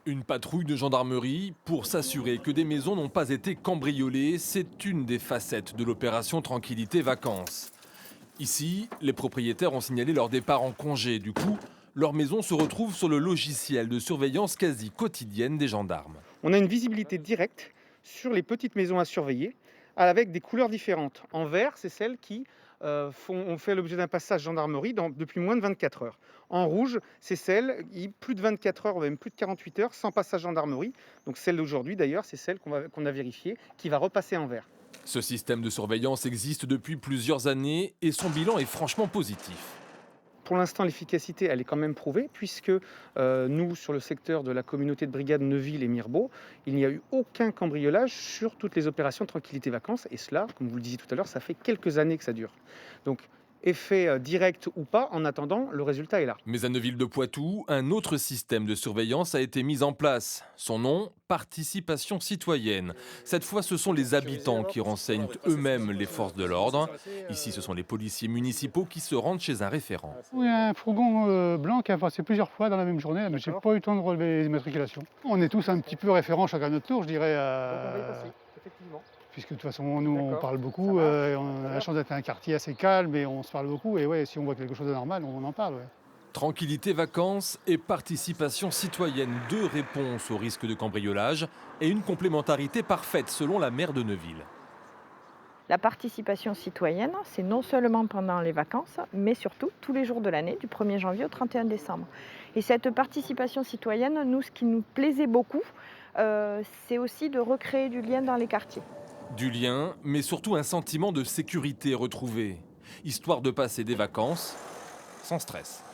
Une patrouille de gendarmerie pour s'assurer que des maisons n'ont pas été cambriolées, c'est une des facettes de l'opération Tranquillité Vacances. Ici, les propriétaires ont signalé leur départ en congé. Du coup, leur maison se retrouve sur le logiciel de surveillance quasi quotidienne des gendarmes. On a une visibilité directe sur les petites maisons à surveiller avec des couleurs différentes. En vert, c'est celles qui ont fait l'objet d'un passage gendarmerie depuis moins de 24 heures. En rouge, c'est celles qui plus de 24 heures ou même plus de 48 heures sans passage gendarmerie. Donc celle d'aujourd'hui d'ailleurs, c'est celle qu'on a vérifiée qui va repasser en vert. Ce système de surveillance existe depuis plusieurs années et son bilan est franchement positif. Pour l'instant, l'efficacité, elle est quand même prouvée, puisque nous, sur le secteur de la communauté de brigade Neuville et Mirbeau, il n'y a eu aucun cambriolage sur toutes les opérations Tranquillité Vacances. Et cela, comme vous le disiez tout à l'heure, ça fait quelques années que ça dure. Donc, effet direct ou pas, en attendant, le résultat est là. Mais à Neuville-de-Poitou, un autre système de surveillance a été mis en place. Son nom, participation citoyenne. Cette fois, ce sont les habitants qui renseignent eux-mêmes les forces de l'ordre. Ici, ce sont les policiers municipaux qui se rendent chez un référent. Oui, un fourgon blanc qui a passé plusieurs fois dans la même journée, mais j'ai pas eu le temps de relever les immatriculations. On est tous un petit peu référents chacun à notre tour, je dirais. Donc, on va y passer, effectivement. Puisque de toute façon, nous, on D'accord, parle beaucoup, ça marche. on a la chance d'être un quartier assez calme et on se parle beaucoup. Et ouais, si on voit quelque chose de normal, on en parle. Ouais. Tranquillité Vacances et participation citoyenne, deux réponses au risque de cambriolage et une complémentarité parfaite selon la maire de Neuville. La participation citoyenne, c'est non seulement pendant les vacances, mais surtout tous les jours de l'année, du 1er janvier au 31 décembre. Et cette participation citoyenne, nous, ce qui nous plaisait beaucoup, c'est aussi de recréer du lien dans les quartiers. Du lien, mais surtout un sentiment de sécurité retrouvé, histoire de passer des vacances sans stress.